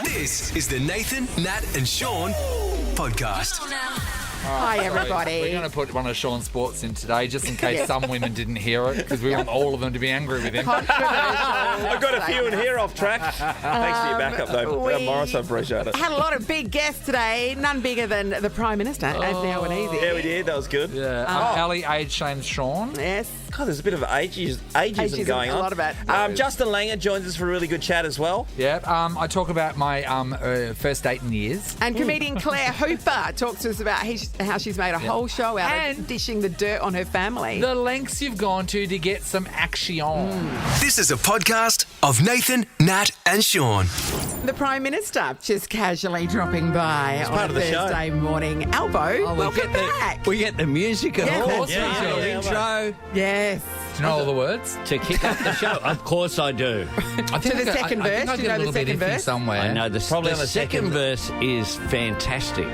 This is the Nathan, Nat and Sean podcast. Hi, everybody. We're going to put one of Sean's sports in today, just in case some women didn't hear it, because we want all of them to be angry with him. I've got a few in here off track. Thanks for your backup, though, Morris. I appreciate it. Had a lot of big guests today, none bigger than the Prime Minister, Anthony Albanese. Yeah, we did. That was good. Yeah. Ali age shames Sean. Yes. God, there's a bit of ageism going on. A lot of it. Justin Langer joins us for a really good chat as well. Yeah. I talk about my first date in years. And comedian Claire Hooper talks to us about how she's made a whole show out of dishing the dirt on her family. The lengths you've gone to get some action. This is a podcast of Nathan, Nat and Sean. The Prime Minister just casually dropping by on part a of the show. Thursday morning. Albo, welcome back. We get the music and Yeah, all. that's Intro Yes. Do you know all the words? to kick up the show. Of course I do. I think the second verse? I Do you know a the little bit second iffy verse? somewhere. I know Probably the on the second second- verse is fantastic.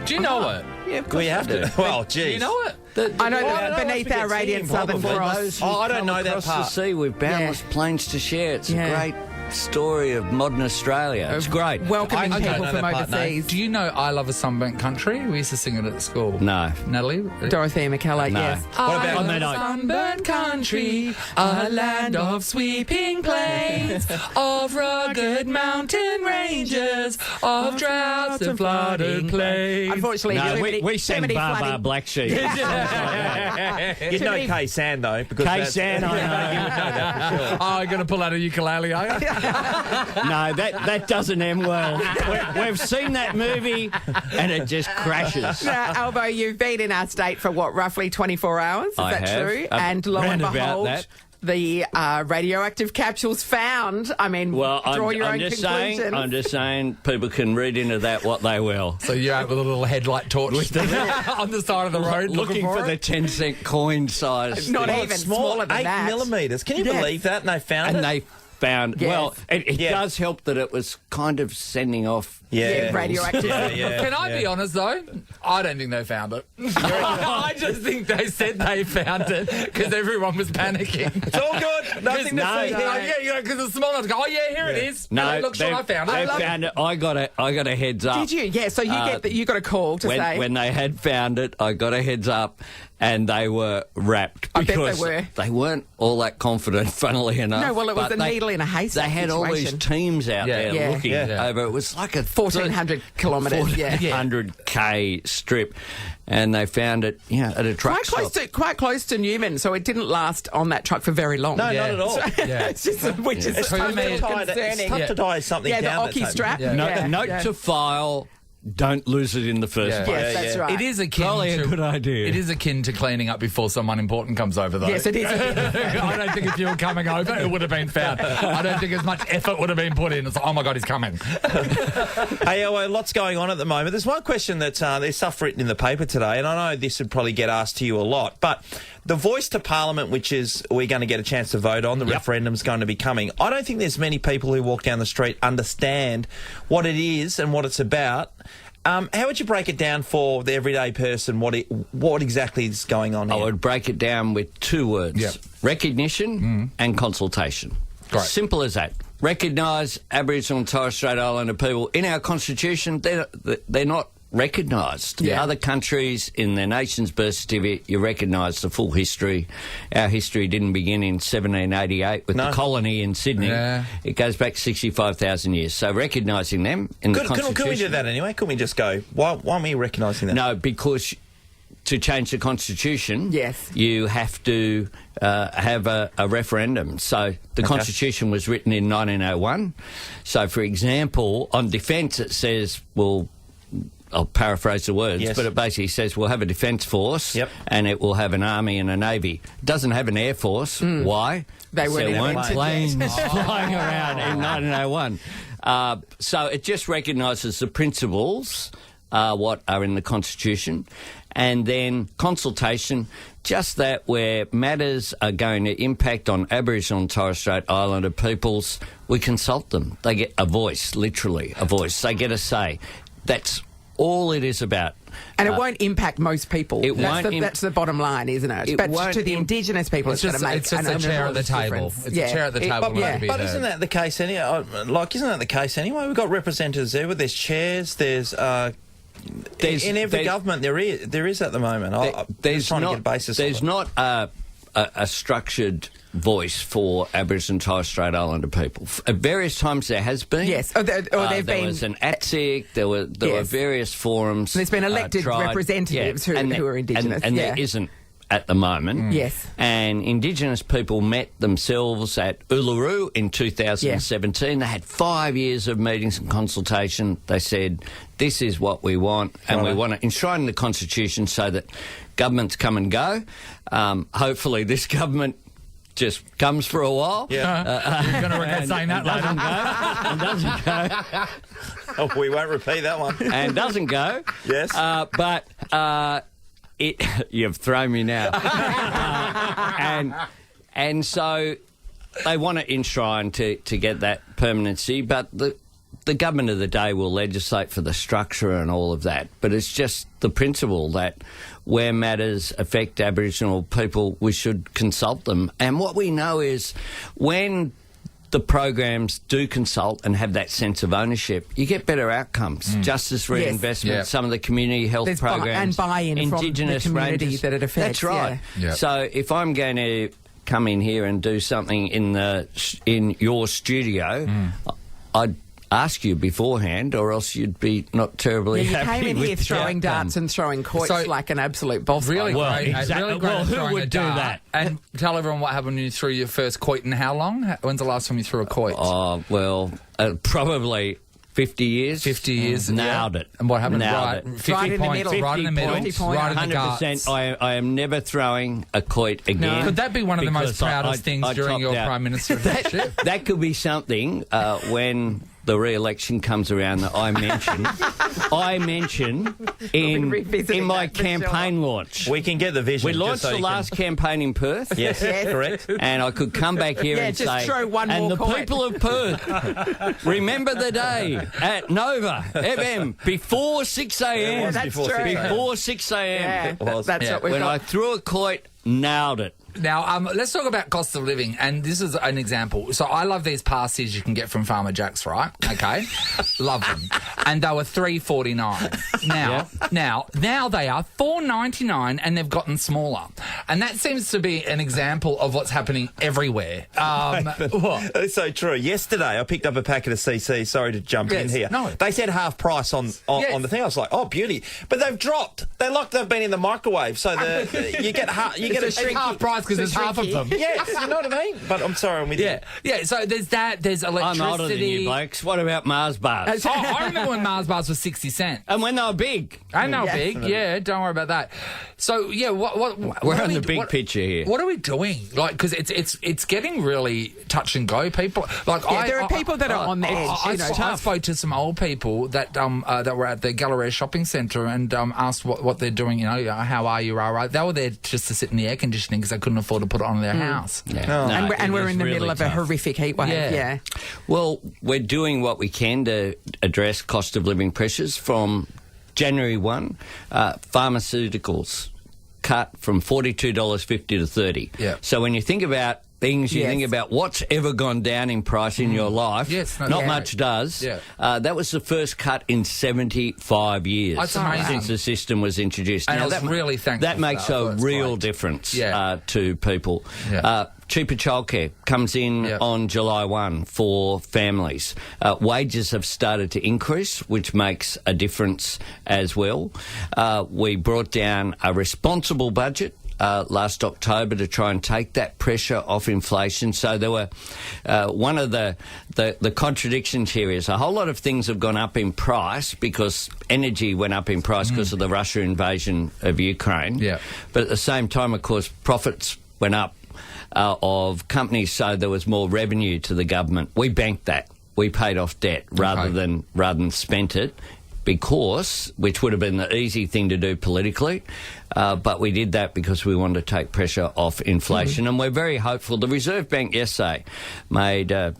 Do you know it? Yeah, of course We have I do. to. Well, Do geez. you know it? I know I don't that know, beneath must be our a radiant team, southern probably. frost. Oh, I don't know that Across part. the sea with boundless plains to share. It's Yeah. a great story of modern Australia. It's great. Welcoming I don't people know from that part, no. overseas. Do you know I Love a Sunburnt Country? We used to sing it at school. No. Natalie? Dorothea McKellar, No. yes. What about on that note? Sunburnt country, a land of sweeping plains, of rugged mountain ranges, of droughts and flooded plains. Unfortunately, No, too we many sang Bar flooding. Black Sheep. You'd know Kay Sand, though. Because K-San, I know. You would know that for sure. Oh, I'm going to pull out a ukulele, are you? No, that doesn't end well. We've seen that movie and it just crashes. Now, Albo, you've been in our state for what, roughly 24 hours? Is I that have. true? And lo and Round about behold, that. the radioactive capsules found. I mean, Well, draw your I'm own just conclusions. I'm just saying people can read into that what they will. So you're out with a little headlight torch on the side of the road Looking for the 10-cent coin size. Not thing. even smaller than 8 that. millimetres. Can you Yes. believe that? And they found it? And they found, Yes. well, it Yeah. does help that it was kind of sending off. Yeah. radioactive. Can I be honest, though? I don't think they found it. I just think they said they found it because everyone was panicking. It's all good. Nothing to see here. Yeah, because the small ones go, oh, yeah, here it is. No, And look, Sean, I found they it. found it. I got a heads up. Did you? Yeah, so you got a call to say. When they had found it, I got a heads up, and they were wrapped I bet they because were. they weren't all that confident. Funnily enough, No, well, it was But a needle in a haystack They had all these situation. teams out Yeah. there Yeah. looking Yeah. over. It was like a 1,400 kilometres, yeah. 100k strip, and they found it, at a truck Quite close to Newman, so it didn't last on that truck for very long. No, not at all. Yeah. It's just, which is It's a tough, little to tie, concerning. it's tough to tie something Yeah, the down. Oki that's strap. open. Yeah. Note to file: don't lose it in the first Yeah. place. Yes, that's Yeah. right. It is akin Probably to a good idea. It is akin to cleaning up before someone important comes over, though. Yes, it is. I don't think if you were coming over, it would have been found. I don't think as much effort would have been put in. It's like, oh my God, he's coming. Hey, lots going on at the moment. There's one question that there's stuff written in the paper today, and I know this would probably get asked to you a lot, but the voice to Parliament, which is we're going to get a chance to vote on, the referendum's going to be coming. I don't think there's many people who walk down the street understand what it is and what it's about. How would you break it down for the everyday person, what exactly is going on I here? would break it down with 2 words: Yep. recognition and consultation. Great. Simple as that. Recognise Aboriginal and Torres Strait Islander people in our constitution. They're not recognised. Yeah. Other countries, in their nation's birth certificate, you recognise the full history. Our history didn't begin in 1788 with the colony in Sydney. Yeah. It goes back 65,000 years. So recognising them in the constitution. Can we do that anyway? Can we just go, why aren't we recognising that? No, because to change the constitution, Yes. you have to have a referendum. So the constitution was written in 1901. So, for example, on defence it says, well, I'll paraphrase the words, Yes. but it basically says we'll have a defence force and it will have an army and a navy. It doesn't have an air force. Why? They weren't There weren't invented planes yet. flying around in 1901. So it just recognises the principles, what are in the Constitution, and then consultation, just that where matters are going to impact on Aboriginal and Torres Strait Islander peoples, we consult them. They get a voice, literally a voice. They get a say. That's all it is about. And it won't impact most people. That's the bottom line, isn't it? But to the Indigenous people, it's going to make it's just a chair at the table. difference. It's a chair at the table. But isn't that the case anyway? Isn't that the case anyway? We've got representatives there with there's chairs. There's in every government there is at the moment. There's trying to get a basis. There's not a structured voice for Aboriginal and Torres Strait Islander people. At various times there has been. Yes, there was an ATSIC, there were various forums. There's been elected representatives who are Indigenous. And there isn't at the moment. Yes. And Indigenous people met themselves at Uluru in 2017. Yeah. They had 5 years of meetings and consultation. They said, this is what we want, and we want to enshrine in the Constitution so that governments come and go. Hopefully this government just comes for a while. Yeah. You're going to regret saying that later. And doesn't go. Oh, we won't repeat that one. And doesn't go. Yes. But you've thrown me now. And so they want to enshrine to get that permanency, but the government of the day will legislate for the structure and all of that. But it's just the principle that where matters affect Aboriginal people, we should consult them. And what we know is when the programs do consult and have that sense of ownership, you get better outcomes. Justice reinvestment, some of the community health programs, and buy-in Indigenous from the community ranges. that it affects. That's right. Yeah. So if I'm going to come in here and do something in your studio, I'd ask you beforehand, or else you'd be not terribly happy. You came in with here throwing darts and throwing quoits like an absolute boss. Really Well, great. exactly. Really great Well, at who throwing would a do dart. that? And tell everyone what happened when you threw your first quoit and how long? When's the last time you threw a quoit? Oh, well, probably 50 years. 50 years. Nailed it. And what happened? Nailed it. 50 Right in the points. middle. Right in the middle. 50 points. Right in the guts. 100%. I am never throwing a quoit again. Could that be one of the most proudest things during your Prime Ministership? That could be something when the re-election comes around that I mention in my campaign launch. We can get the vision. We launched the last campaign in Perth. Yes, correct. And I could come back here and just say, throw one and more the coin. people of Perth, remember the day at Nova FM before 6 a.m. It was That's before true. 6 a.m. Before 6 a.m. Yeah, that's what we've When I got. threw a quoit, nailed it. Now, let's talk about cost of living, and this is an example. So I love these pasties you can get from Farmer Jack's, right? Okay, love them, and they were $3.49. Now they are $4.99, and they've gotten smaller, and that seems to be an example of what's happening everywhere. What? That's so true. Yesterday, I picked up a packet of CC. Sorry to jump in here. No. They said half price on the thing. I was like, oh, beauty. But they've dropped. They look like they've been in the microwave. So you get It's half price because there's half of them. Yes, you know what I mean? But I'm sorry, I'm with you. Yeah. So there's that. There's electricity. I'm older than you blokes. What about Mars bars? Oh, I remember when Mars bars was 60 cents. And when they were big. I know, big. Yeah, don't worry about that. So yeah, what We're are on we- the big picture here. What are we doing? Like, because it's getting really touch and go. People like there are people that are on the edge. I spoke to some old people that were at the Galleria shopping centre and asked what they're doing. You know, how are you? All right. They were there just to sit in the air conditioning because they couldn't afford to put it on their house. Yeah. Oh. No, And we're it in the is middle really of a tough. horrific heat wave. Yeah. Well, we're doing what we can to address cost of living pressures. From January 1, pharmaceuticals cut from $42.50 to $30. Yeah. So when you think about things, you think about what's ever gone down in price in your life. Yes, not much does. Yeah. That was the first cut in 75 years. That's amazing. Since the system was introduced. And Now, I was really thankful That for makes that. a That's real great. difference Yeah. to people. Yeah. Cheaper childcare comes in on July 1 for families. Wages have started to increase, which makes a difference as well. We brought down a responsible budget last October to try and take that pressure off inflation. So there were one of the contradictions here is a whole lot of things have gone up in price because energy went up in price because of the Russia invasion of Ukraine. Yeah. But at the same time, of course, profits went up of companies, so there was more revenue to the government. We banked that. We paid off debt rather than spent it. because, which would have been the easy thing to do politically, but we did that because we wanted to take pressure off inflation, and we're very hopeful. The Reserve Bank yesterday made a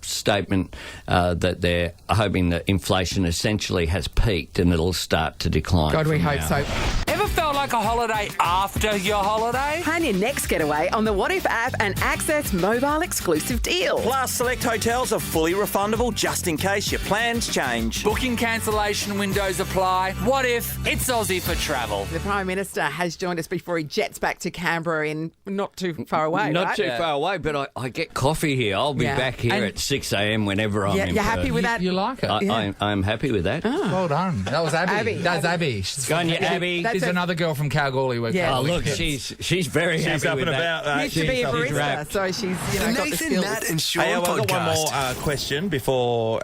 statement that they're hoping that inflation essentially has peaked and it'll start to decline. God, we from hope now. so. Ever felt like a holiday after your holiday? Plan your next getaway on the What If app and access mobile exclusive deals. Plus, select hotels are fully refundable just in case your plans change. Booking cancellation windows apply. What if it's Aussie for travel? The Prime Minister has joined us before he jets back to Canberra in not too far away, Not right? too far away, but I get coffee here. I'll be Yeah. back here And- at 6 a.m. whenever I'm in You're happy Perth. with that? You like it? I'm happy with that. Well done. That was Abby. Abby. That's Abby. She's Go on, you Abby. That's She's a- another girl from Kalgoorlie. Yeah. Oh, look, she's very happy She's up with and that. about. Used to be a she's barista, wrapped. so she's The got the Nathan, skills. Nat and Sean Hey, I've got one podcast. more question before,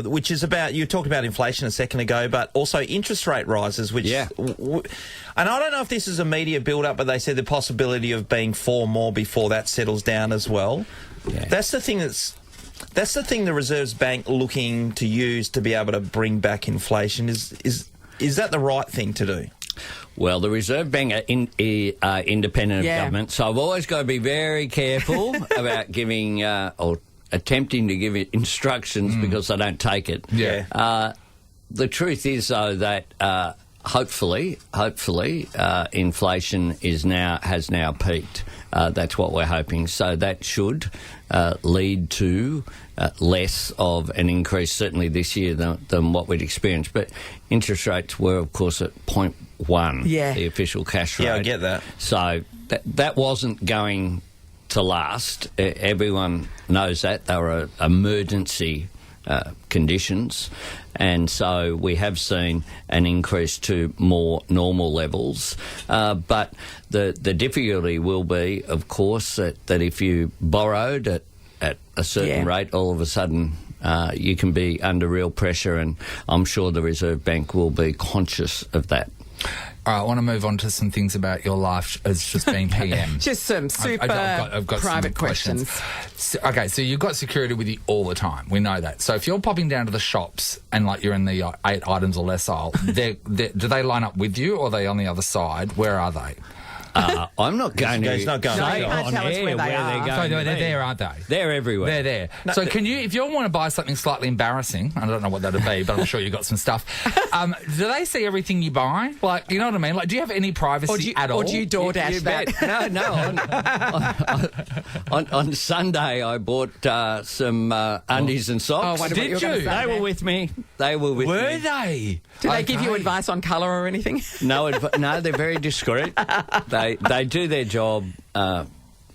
which is about, you talked about inflation a second ago, but also interest rate rises, which... Yeah. And I don't know if this is a media build-up, but they said the possibility of being 4 more before that settles down as well. Yeah. That's the thing the Reserve Bank looking to use to be able to bring back inflation. Is that the right thing to do? Well, the Reserve Bank are independent of government, so I've always got to be very careful about giving or attempting to give it instructions because I don't take it. Yeah. The truth is, though, that hopefully, inflation has now peaked. That's what we're hoping. So that should lead to less of an increase, certainly this year, than what we'd experienced. But interest rates were, of course, at 0.1, the official cash rate. Yeah, I get that. So that wasn't going to last. Everyone knows that. They were emergency conditions, and so we have seen an increase to more normal levels. But the difficulty will be, of course, that if you borrowed at a certain rate, all of a sudden you can be under real pressure, and I'm sure the Reserve Bank will be conscious of that. All right, I want to move on to some things about your life as just being PM. Just some super I've got private some questions. So, okay, so you've got security with you all the time. We know that. So if you're popping down to the shops and like you're in the 8 items or less aisle, do they line up with you or are they on the other side? Where are they? I'm not going to He's not going No, to you can't on tell us air where they are. they're So going they're to be. there, aren't they? They're everywhere. They're there. So can you, if you want to buy something slightly embarrassing, I don't know what that'd be, but I'm sure you've got some stuff. Do they see everything you buy? Like, you know what I mean? Like, do you have any privacy at all? Or do you DoorDash that? No. On Sunday, I bought some undies and socks. Oh, I wonder what you were gonna say. They were with me. They were with Were me. they? Do they give you advice on colour or anything? No, they're very discreet. They do their job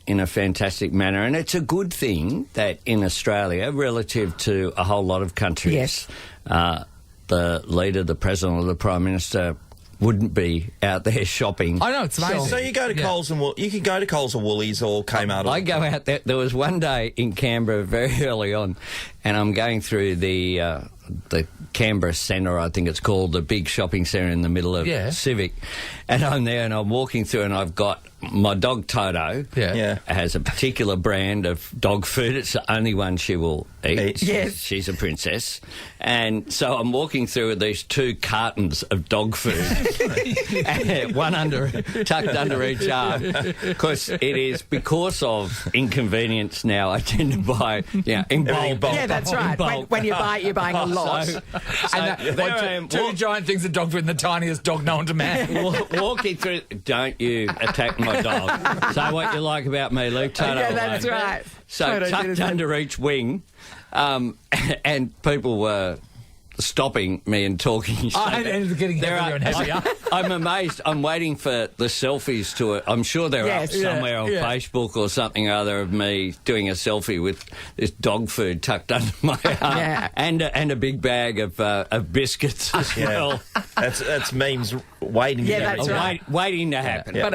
in a fantastic manner, and it's a good thing that in Australia, relative to a whole lot of countries, the leader, the president, or the prime minister wouldn't be out there shopping. I know, it's amazing. So you go to Coles and you can go to Coles or Woolies or Kmart. I go out there. There was one day in Canberra very early on, and I'm going through the Canberra Centre, I think it's called, the big shopping centre in the middle of Civic, and I'm there and I'm walking through and I've got my dog Toto. Has a particular brand of dog food. It's the only one she will eat. Yes. She's a princess. And so I'm walking through with these 2 cartons of dog food, one tucked under each arm. Because it is because of inconvenience now. I tend to buy, in bulk. Yeah, that's right. When you buy it, you're buying a lot. Two giant things of dog food and the tiniest dog known to man. Walking through, don't you attack my dog. Say what you like about me, leave Toto Yeah, that's alone. right. So Toto tucked citizen. under each wing, and people were stopping me and talking. So And it's getting there heavier and heavier. I'm amazed. I'm waiting for the selfies to it. I'm sure they're up somewhere on Facebook or something or other of me doing a selfie with this dog food tucked under my arm and a big bag of biscuits as well. That's memes waiting to Yeah, go. that's right. Waiting to happen. But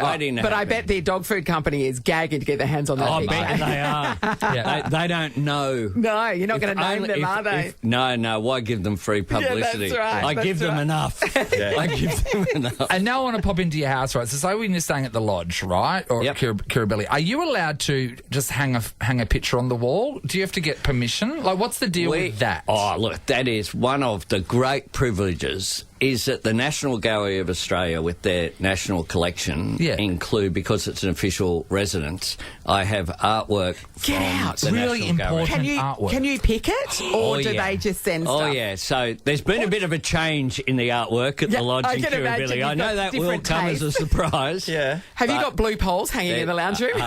I bet the dog food company is gagging to get their hands on that. I big bet bag. they are. They don't know. No, you're not going to name them, are they? No. Why give them free free publicity. that's right, I give them enough. I give them enough. And now I want to pop into your house, right? So say when you're staying at the lodge, right? Or Yep. Kirribilli, are you allowed to just hang a picture on the wall? Do you have to get permission? Like, what's the deal with that? Oh, look, that is one of the great privileges is that the National Gallery of Australia with their national collection include, because it's an official residence, I have artwork Get from out. the Really National important. Gallery. Artwork. Can you pick it, or do they just send stuff? Oh, yeah. So there's been a bit of a change in the artwork at Yeah, the lodge I in can imagine Kirribilli. you've I know got that will different come as a tastes. surprise. Yeah. Have you But- got blue poles hanging in the lounge room?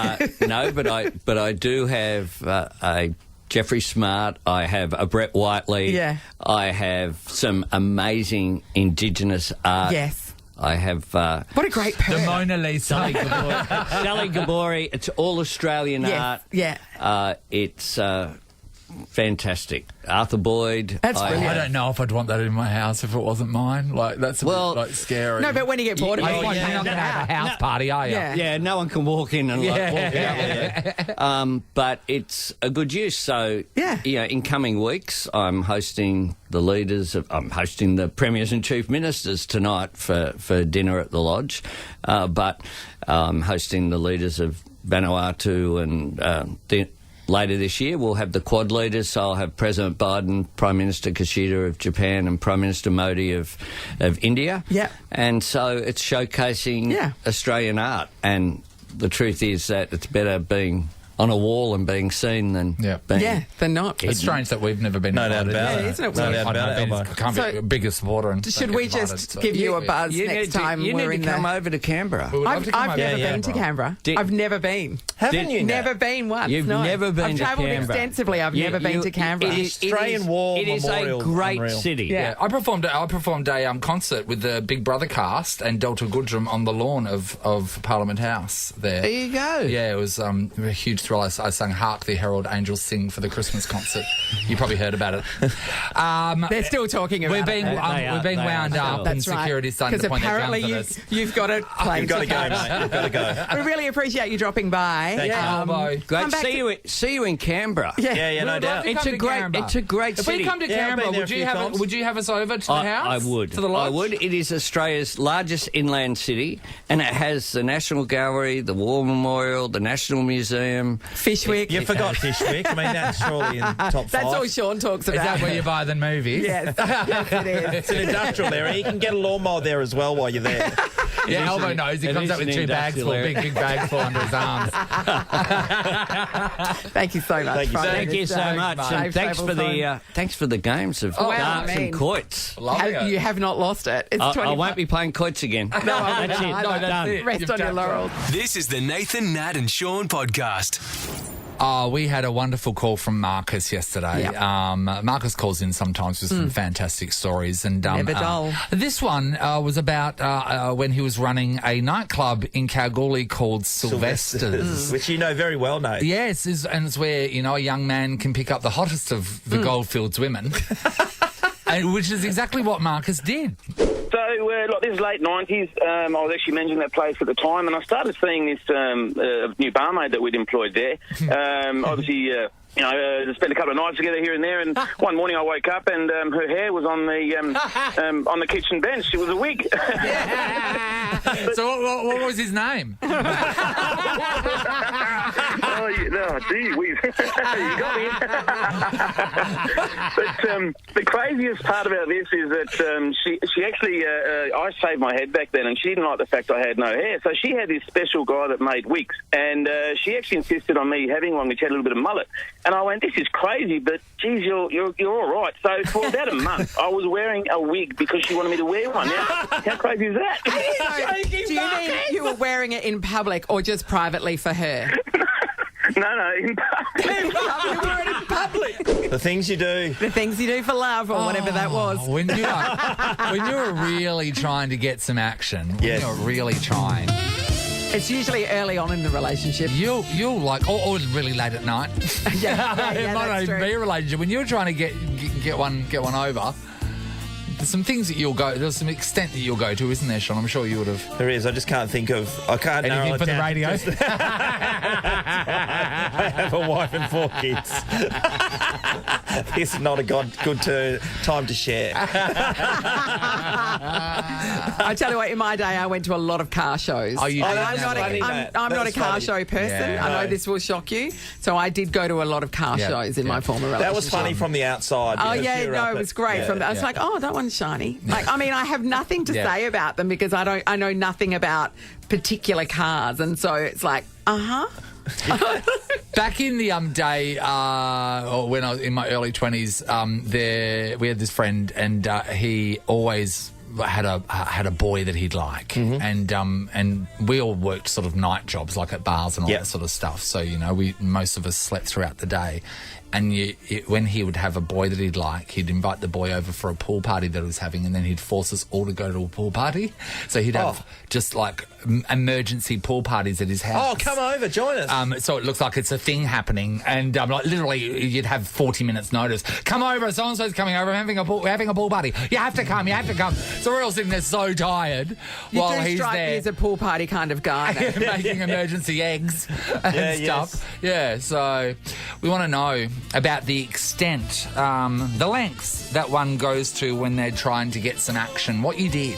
No, but I do have a Jeffrey Smart. I have a Brett Whiteley. Yeah. I have some amazing Indigenous art. Yes. I have What a great The perk. Mona Lisa. Sally Gabori. It's all Australian Yes, art. yeah. It's fantastic. Arthur Boyd. That's I brilliant. don't know if I'd want that in my house if it wasn't mine. Like, that's a Well, bit, like, scary. No, but when you get bored of You're it, not you going to hang have a out. house party, are you? Yeah. Yeah, no one can walk in and like, walk out. But it's a good use. So, Yeah. In coming weeks, I'm hosting the premiers and chief ministers tonight for dinner at the lodge. But I'm hosting the leaders of Vanuatu and later this year, we'll have the Quad leaders. So I'll have President Biden, Prime Minister Kishida of Japan, and Prime Minister Modi of India. Yeah. And so it's showcasing Australian art. And the truth is that it's better being on a wall and being seen than being... Yeah, they're not. It's strange that we've never been No doubt invited. about Yeah, it. isn't it No weird? doubt about it, Albo. Can't be So, a bigger supporter. And Should we just give you a buzz You next need to- time you we're need in to come the... over to Canberra. We would love to come I've over. never Yeah, been to bro. Canberra. Did- I've never been. Haven't you? Never been once. You've no. never been I've to travelled Canberra. extensively. I've never been to Canberra. Australian War It is a Memorial, great unreal. city. Yeah. I performed a concert with the Big Brother cast and Delta Goodrum on the lawn of Parliament House there. There you go. Yeah, it was a huge thrill. I sang Hark the Herald Angels Sing for the Christmas concert. You probably heard about it. They're still talking about We're it. being, They we're being are. wound up and That's right. security's starting to Because point their guns apparently at us. you've got a plane You've got to to go, catch. mate. You've got to go. We really appreciate you dropping by. Thank you. Albo. Great Come to back see you in Canberra. Yeah, no We'd love doubt. to It's come a to great- Canberra. it's a great If city. we come to Yeah, I've been Canberra, there a would you few have times. would you have us over to the house? I would. To the lodge? I would. It is Australia's largest inland city, and it has the National Gallery, the War Memorial, the National Museum. Fishwick. You forgot Fishwick. I mean, that's surely in top 5. That's all Sean talks Is about. that where you buy the movies? Yes, yes, it is. It's an industrial area. You can get a lawnmower there as well while you're there. Yeah, Albo knows. He it comes is up with an two bags full, industrial big bags full under his arms. Thank you so much. Thank you, Friday Thank you so Minister. much, mate. and Safe thanks for travel the games of wow, darts I mean- and quoits. Loving it. You have not lost it. It's I 25 won't be playing quoits again. No, I won't That's it. either. No, that's it. Rest You've on your done laurels. This is the Nathan, Nat and Sean podcast. Oh, we had a wonderful call from Marcus yesterday. Yep. Marcus calls in sometimes with some fantastic stories. And Never dull. This one was about when he was running a nightclub in Kalgoorlie called Sylvester's. Which you know very well, Nate. Yes, and it's where, a young man can pick up the hottest of the Goldfields women. Which is exactly what Marcus did. So, this is late 90s. I was actually managing that place at the time, and I started seeing this new barmaid that we'd employed there. Obviously, spent a couple of nights together here and there, and one morning I woke up and her hair was on the kitchen bench. It was a wig. So what was his name? Gee whiz. You got me. But the craziest part about this is that she actually, I shaved my head back then, and she didn't like the fact I had no hair. So she had this special guy that made wigs, and she actually insisted on me having one which had a little bit of mullet. And I went, this is crazy, but geez, you're all right. So for about a month, I was wearing a wig because she wanted me to wear one. Now, how crazy is that? So, do you mean you were wearing it in public or just privately for her? No, in You wore it in public. The things you do. The things you do for love or whatever that was. When you were really trying to get some action, when Yes. you were really trying, It's usually early on in the relationship. you'll like, or really late at night. Yeah, It might not that's even true. be a relationship. When you're trying to get one over, there's some things that there's some extent that you'll go to, isn't there, Sean? I'm sure you would have. There is. I just can't think of. I can't narrow Anything it for the down. radio? I have a wife and 4 kids. This is not a good time to share. I tell you what, in my day, I went to a lot of car shows. Oh, you did? I'm not a car show person. Yeah. I know this will shock you. So I did go to a lot of car shows in my former relationship. That was funny from the outside. Oh, because yeah, you're no, up it at- was great. yeah. I was like, oh, that one's shiny. Like, I mean, I have nothing to say about them because I know nothing about particular cars. And so it's like, Back in the day, or when I was in my early 20s, we had this friend, and he always had a boy that he'd like, and we all worked sort of night jobs, like at bars and all that sort of stuff. So most of us slept throughout the day. And when he would have a boy that he'd like, he'd invite the boy over for a pool party that he was having, and then he'd force us all to go to a pool party. So he'd have just like emergency pool parties at his house. Oh, come over, join us. So it looks like it's a thing happening, and like literally, you'd have 40 minutes notice. Come over, so and so's coming over. We're having a pool party. You have to come. So we're all sitting there so tired You while do he's strike there me as a pool party kind of guy. making emergency eggs and stuff. Yeah. So we want to know about the extent, the lengths that one goes to when they're trying to get some action. What you did.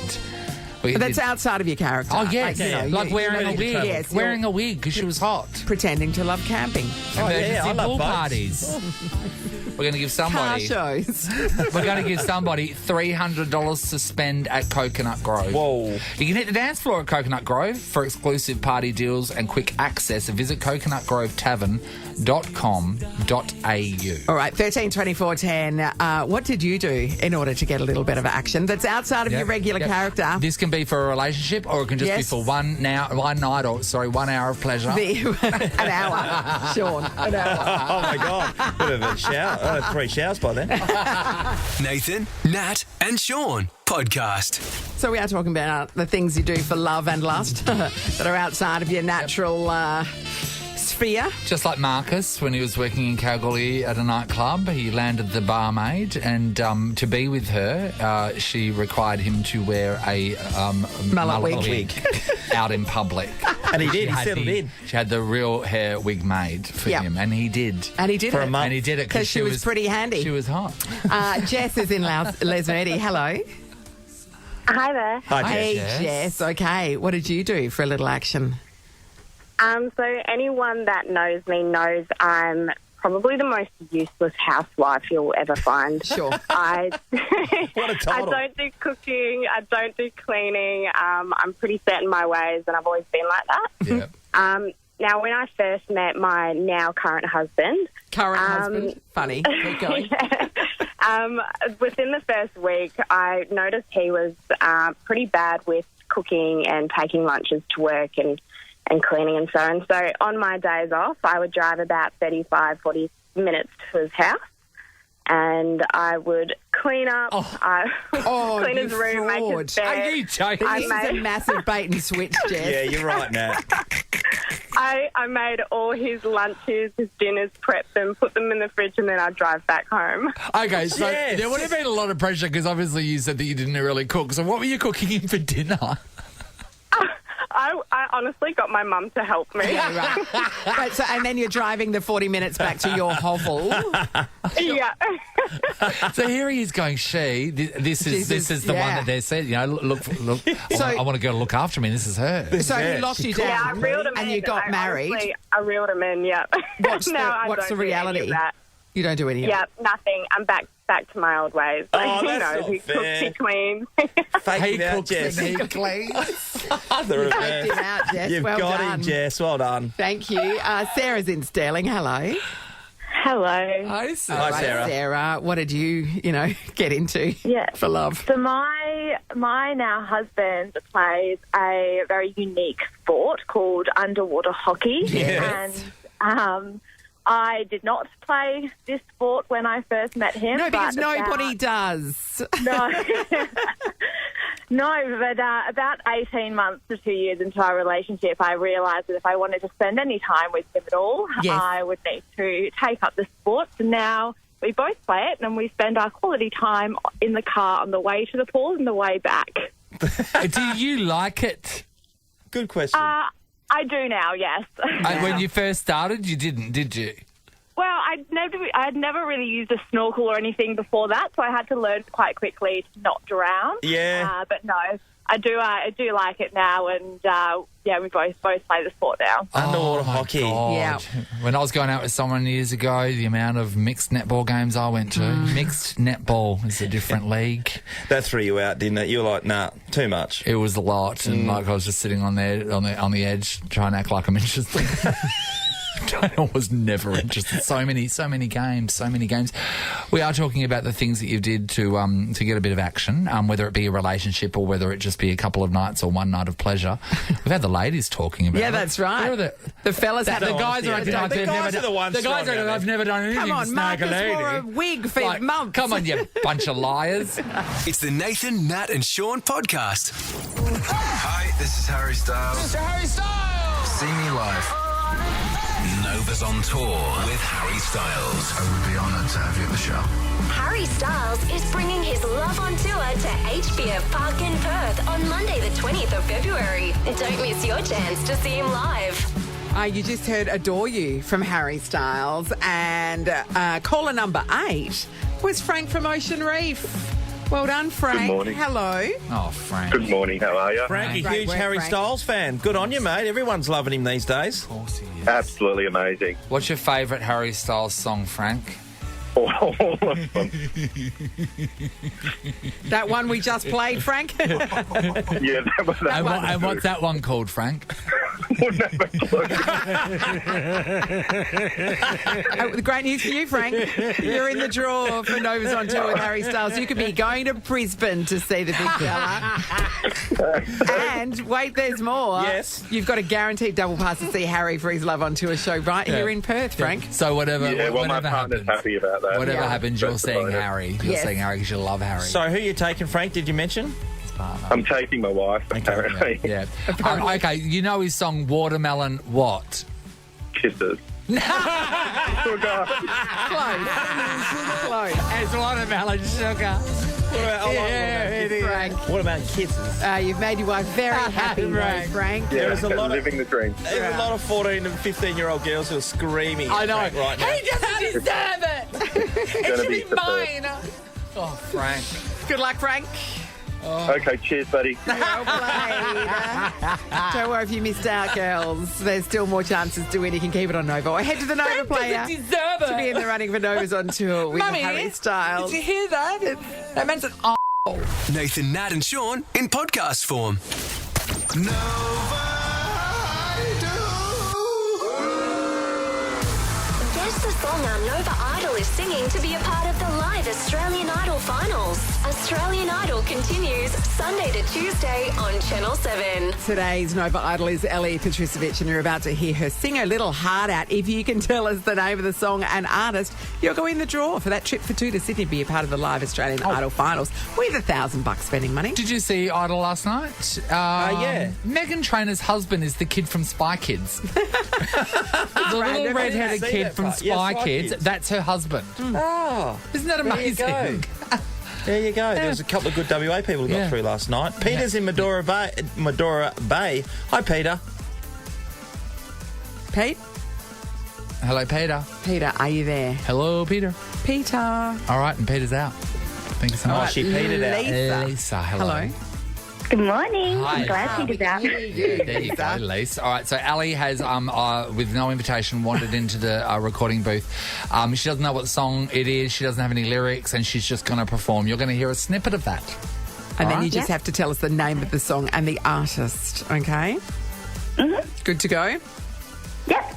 But that's outside of your character. Oh, yes. Like wearing a wig. Yes, Wearing a wig because she was hot. pretending to love camping. Emergency I love pool boats. parties. We're going to give Car somebody... shows. We're going to give somebody $300 to spend at Coconut Grove. Whoa. You can hit the dance floor at Coconut Grove for exclusive party deals and quick access. Visit coconutgrovetavern.com.au. All right, 13 24 10. What did you do in order to get a little bit of action that's outside of your regular character? This can be for a relationship, or it can just be for one night, or 1 hour of pleasure. An hour. Sean, an hour. Oh, my God. Bit of a shower. I had 3 showers by then. Nathan, Nat, and Sean podcast. So we are talking about the things you do for love and lust that are outside of your natural sphere. Just like Marcus, when he was working in Kalgoorlie at a nightclub, he landed the barmaid, and to be with her, she required him to wear a mullet wig out in public. And he did. He settled in. She had the real hair wig made for him, and he did. And he did For it. a month. And he did it Because she was pretty handy. She was hot. Jess is in Lesmedi. Hello. Hi there. Hi, Jess. Hey, Jess. Jess. Okay, what did you do for a little action? So anyone that knows me knows I'm probably the most useless housewife you'll ever find. Sure. What a I title. don't do cooking. I don't do cleaning. I'm pretty set in my ways, and I've always been like that. Yeah. Now, when I first met my now current husband... Husband. Funny. Keep going. Within the first week, I noticed he was pretty bad with cooking and taking lunches to work and cleaning and so on. So on my days off, I would drive about 35, 40 minutes to his house, and I would clean up, clean his room, make his bed. Are you joking? This is a massive bait and switch, Jess. Yeah, you're right, Nat. I made all his lunches, his dinners, prep them, put them in the fridge, and then I'd drive back home. Okay, so Yes. there would have been a lot of pressure because obviously you said that you didn't really cook. So what were you cooking him for dinner? I honestly got my mum to help me. Right. And then you're driving the 40 minutes back to your hovel. Yeah. So here he is going, this is the one that they said, look. I want a girl to look after me. This is her. So he locked you down Yeah, I reeled him and in. you got married. Honestly, I reeled him in, yeah. What's the I don't reality? do any of that. You don't do any of Yeah, nothing. I'm back to my old ways. Oh, He that's knows. not He fair. cooks, he cleans. Fake He it out, cooks Jess. and he cleans. The reverse. Faked him out, Jess. You've well got done. him, Jess. Well done. Thank you. Sarah's in Sterling. Hello. Hello. Hi, Sarah. Hi, Sarah. Sarah, what did you, get into for love? So my now husband plays a very unique sport called underwater hockey. Yes. And I did not play this sport when I first met him. No, because but nobody does. No. No, but about 18 months to 2 years into our relationship, I realised that if I wanted to spend any time with him at all, Yes. I would need to take up the sport. And now we both play it, and we spend our quality time in the car on the way to the pool and the way back. Do you like it? Good question. I do now, yes. And when you first started, you didn't, did you? Well, I'd never really used a snorkel or anything before that, so I had to learn quite quickly to not drown. Yeah. But no, I do like it now, and we both play the sport now. Underwater hockey. God. Yeah. When I was going out with someone years ago, the amount of mixed netball games I went to. Mixed netball is a different league. That threw you out, didn't it? You were like, nah, too much. It was a lot, and I was just sitting on there on the edge, trying to act like I'm interested. I was never interested. So many games. We are talking about the things that you did to get a bit of action, whether it be a relationship or whether it just be a couple of nights or one night of pleasure. We've had the ladies talking about it. Yeah, that's right. The fellas had the guys are acting like the they've guys never are the ones The guys throwing are it. I've never done anything Come on, to snag Marcus a lady. wore a wig for Like, months. come on, you bunch of liars. It's the Nathan, Nat and Sean podcast. Hi, this is Harry Styles. Mr. Harry Styles! See me live. Nova's on tour with Harry Styles. I would be honoured to have you at the show. Harry Styles is bringing his love on tour to HBF Park in Perth on Monday the 20th of February. Don't miss your chance to see him live. You just heard Adore You from Harry Styles, and caller number 8 was Frank from Ocean Reef. Well done, Frank. Good morning. Hello. Oh, Frank. Good morning, how are you? Frank, a Great huge work, Harry Frank. Styles fan. Good on you, mate. Everyone's loving him these days. Of course he is. Absolutely amazing. What's your favourite Harry Styles song, Frank? All of them. That one we just played, Frank? Yeah, that was that one. And what's that one called, Frank? The great news for you, Frank. You're in the draw for Nova's on tour with Harry Styles. You could be going to Brisbane to see the big fella. And wait, there's more. Yes. You've got a guaranteed double pass to see Harry for his Love on Tour show right here in Perth, Frank. So whatever, Yeah, well, my whatever partner's happens, happy about that. whatever happens, you're That's the seeing bonus. Harry. You're Yes. seeing Harry because you love Harry. So who are you taking, Frank? Did you mention? I'm taking my wife, apparently. yeah. Okay, you know his song Watermelon what? Kisses. Close. Close. It's watermelon sugar. Frank. What about kisses? You've made your wife very happy, right, Frank? Yeah, There is a lot of- living the dream. There's a lot of 14 and 15-year-old girls who are screaming at Frank right now. He doesn't deserve it. It gonna should be be mine. Oh, Frank. Good luck, Frank. Okay, cheers, buddy. Well played. Don't worry if you missed out, girls. There's still more chances to win. You can keep it on Nova or head to the Nova player deserve to be in the running for Nova's on tour with Mummy, Harry Styles. Did you hear that? That meant an Nathan, Nat and Sean in podcast form. Guess the song our Nova Idol is singing to be a part of the live Australian Idol finals. Australian Idol continues Sunday to Tuesday on Channel 7. Today's Nova Idol is Ellie Patricevic, and you're about to hear her sing her little heart out. If you can tell us the name of the song and artist, you'll go in the draw for that trip for 2 to Sydney to be a part of the live Australian Idol finals with $1,000 spending money. Did you see Idol last night? Yeah. Meghan Trainor's husband is the kid from Spy Kids. The little red-headed see kid that from part. Yeah, Spy Spy Kids. Kids. That's her husband. Oh, Isn't that there you go. amazing? There you go. There's a couple of good WA people who got Yeah. through last night. Peter's in Medora Bay. Hi, Peter. Pete? Hello, Peter. Peter, are you there? Hello, Peter. Peter. All right, and Peter's out. Thank you so Oh, much. she petered out. Lisa. Lisa, hello. Good morning. Hi. I'm glad Peter's out. There you go, Lisa. All right, so Ali has, with no invitation, wandered into the recording booth. She doesn't know what song it is. She doesn't have any lyrics, and she's just going to perform. You're going to hear a snippet of that. And then All you right. just have to tell us the name of the song and the artist, okay? Mm-hmm. Good to go? Yep.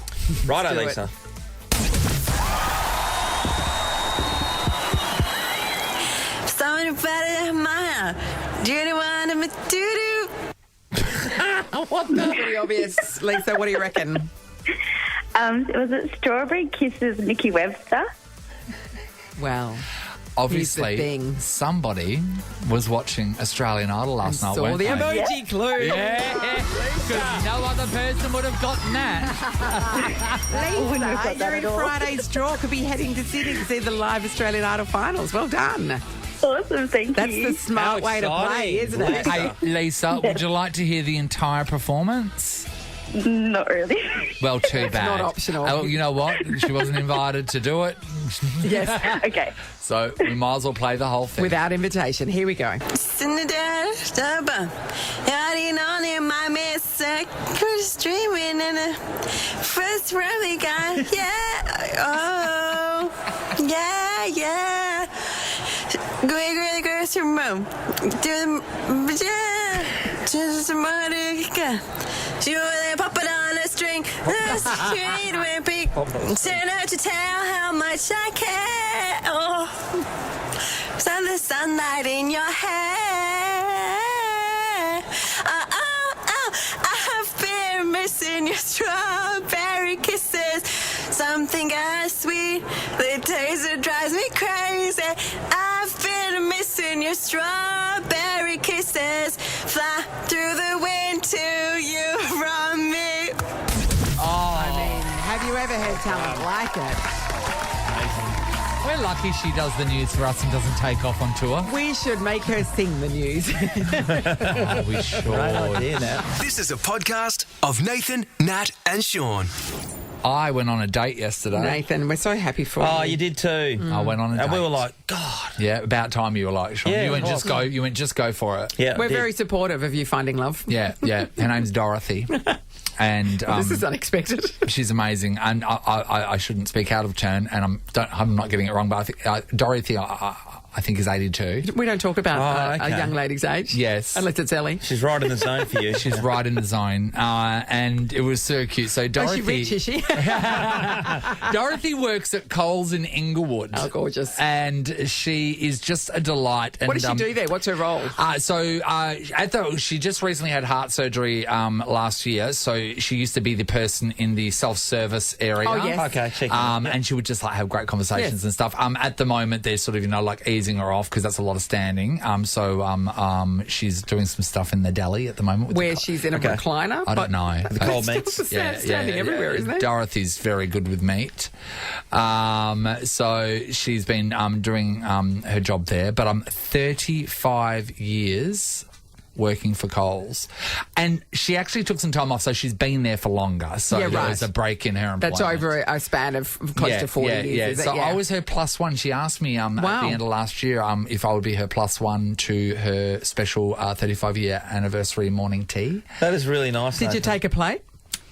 Righto, do it. Lisa. Someone about Maya. Do you want to do? Pretty obvious. Lisa, what do you reckon? Was it Strawberry Kisses Nikki Webster? Well, Obviously, thing. somebody was watching Australian Idol last night, saw weren't the they? emoji clue. Yeah, because no other person would have gotten that. wouldn't have got that You're in at all. Friday's draw. Could be heading to Sydney to see the live Australian Idol finals. Well done. Awesome, thank That's you. the smart How way to play, exciting. isn't it? Hey, Lisa, would you like to hear the entire performance? Not really. Well, too bad. not optional. Oh, you know what? She wasn't invited to do it. Yes. Okay. So we might as well play the whole thing. Without invitation. Here we go. Streaming in the first room we got, Go grocery room. Do the Monica. She will pop it on a string. Street with big. Turn out to tell how much I care. Oh, sun the sunlight in your hair. I've been missing your strawberry kisses. Something as sweet, the taste that drives me crazy. I've been missing your strawberry kisses. Fly through the wind till you from me. I mean, have you ever had talent like it? We're lucky she does the news for us and doesn't take off on tour. We should make her sing the news. We should. Great idea now. This is a podcast of Nathan, Nat, and Sean. I went on a date yesterday. Nathan, we're so happy for you. Oh, you did too. I went on a date. And we were like, God. Yeah, about time you were like, Sean. Yeah, you went it just was. go. You went just go for it. Yeah, We're I did. very supportive of you finding love. Yeah. Her name's Dorothy, and This is unexpected. she's amazing. And I shouldn't speak out of turn, and I'm not getting it wrong, but I think Dorothy, I think is 82. We don't talk about Oh, a okay. young lady's age. Yes. Unless it's Ellie. She's right in the zone for you. She's right in the zone, and it was so cute. So Oh, Dorothy, she rich, is she? Dorothy works at Coles in Inglewood. Oh, gorgeous. And she is just a delight. And, What does she do there? What's her role? She just recently had heart surgery last year, so she used to be the person in the self-service area. Oh, yes. Okay, check. And she would just like have great conversations Yes. and stuff. At the moment, they're sort of like easing her off because that's a lot of standing. She's doing some stuff in the deli at the moment. With Where she's in a recliner? I don't know. The cold meats. Standing everywhere, isn't it? Dorothy's very good with meat. So she's been doing her job there. But I'm 35 years working for Coles. And she actually took some time off, so she's been there for longer. So Yeah, there right. was a break in her employment. That's over a span of close to 40 years. Yeah. Is it? So I was her plus one. She asked me at the end of last year if I would be her plus one to her special 35-year anniversary morning tea. That is really nice. Did you take a plate?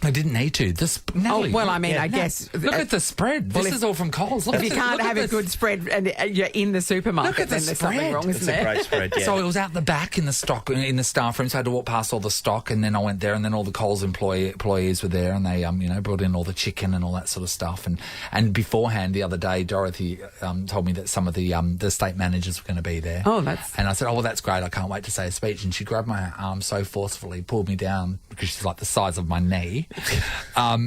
I didn't need to. Natalie, I guess. Look at the spread. Well, this is all from Coles. If you can't have a good spread and you're in the supermarket, Look at then the there's something spread. wrong, isn't It's there? a great spread, yeah. So it was out the back in the stock, in the staff room, so I had to walk past all the stock, and then I went there, and then all the Coles employees were there, and they, brought in all the chicken and all that sort of stuff. And beforehand, the other day, Dorothy told me that some of the estate managers were going to be there. Oh, that's... And I said, oh, well, that's great. I can't wait to say a speech. And she grabbed my arm so forcefully, pulled me down, because she's like the size of my knee.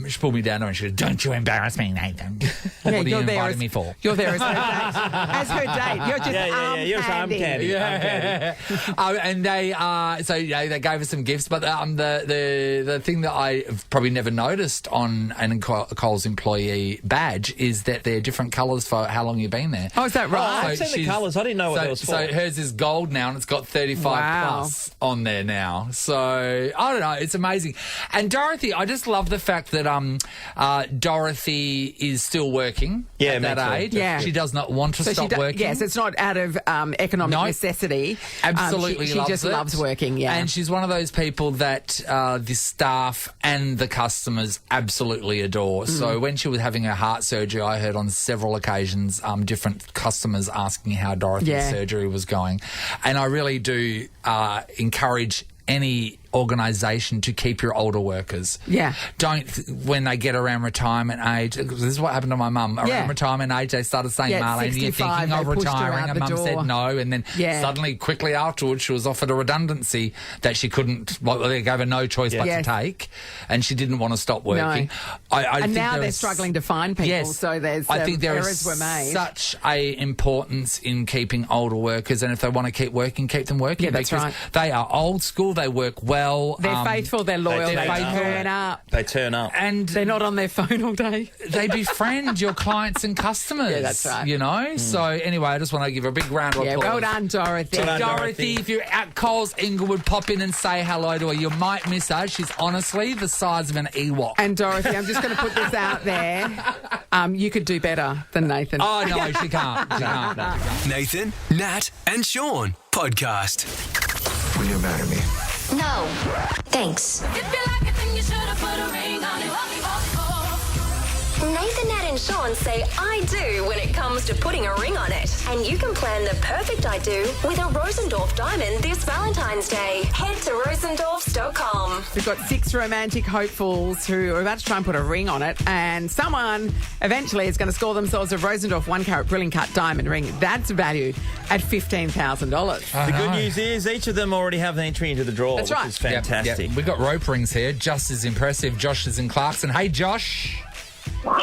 She pulled me down and she said, don't you embarrass me, Nathan. What are you inviting me for? You're there as her date. As her date. You're just You're arm candy. Yeah. And they gave us some gifts, but the thing that I probably never noticed on a Coles employee badge is that they're different colours for how long you've been there. Oh, is that right? I've seen the colours. I didn't know what that was for. So hers is gold now, and it's got 35 plus on there now. So I don't know. It's amazing. And Dorothy, I just love the fact that Dorothy is still working at that age. Yeah. She does not want to stop working. Yes, it's not out of economic necessity. Absolutely she loves just it. loves working, yeah. And she's one of those people that the staff and the customers absolutely adore. So when she was having her heart surgery, I heard on several occasions different customers asking how Dorothy's surgery was going. And I really do encourage any organisation to keep your older workers. Yeah. Don't, when they get around retirement age, this is what happened to my mum. Around retirement age, they started saying, Marlene, you're 65, thinking of they pushed her retiring? out And the mum door. said no. And then suddenly, quickly afterwards, she was offered a redundancy that she couldn't, they gave her no choice but to take. And she didn't want to stop working. No. I and think now they're struggling to find people, so there's I think there errors is were made. such a importance in keeping older workers, and if they want to keep working, keep them working. Yeah, that's because right. they are old school, they work well. well. They're faithful, they're loyal, they turn turn up. They turn up. And They're not on their phone all day. they befriend your clients and customers. Yeah, that's right. You know? So, anyway, I just want to give her a big round of Yeah, applause. well done, Dorothy. Well done, Dorothy, if you're at Coles Inglewood, pop in and say hello to her. You might miss her. She's honestly the size of an Ewok. And Dorothy, I'm just going to put this out there. You could do better than Nathan. Oh, no, she can't. She can't. No. Nathan, Nat, and Sean podcast. Will you marry me? No. Thanks. Nathan, Nat and Sean say I do when it comes to putting a ring on it. And you can plan the perfect I do with a Rosendorf diamond this Valentine's Day. Head to rosendorfs.com. We've got 6 romantic hopefuls who are about to try and put a ring on it, and someone eventually is going to score themselves a Rosendorf 1-carat brilliant cut diamond ring. That's valued at $15,000. The good news is each of them already have an entry into the draw, That's which right. is fantastic. We've got rope rings here, just as impressive. Josh is in Clarkson. Hey, Josh.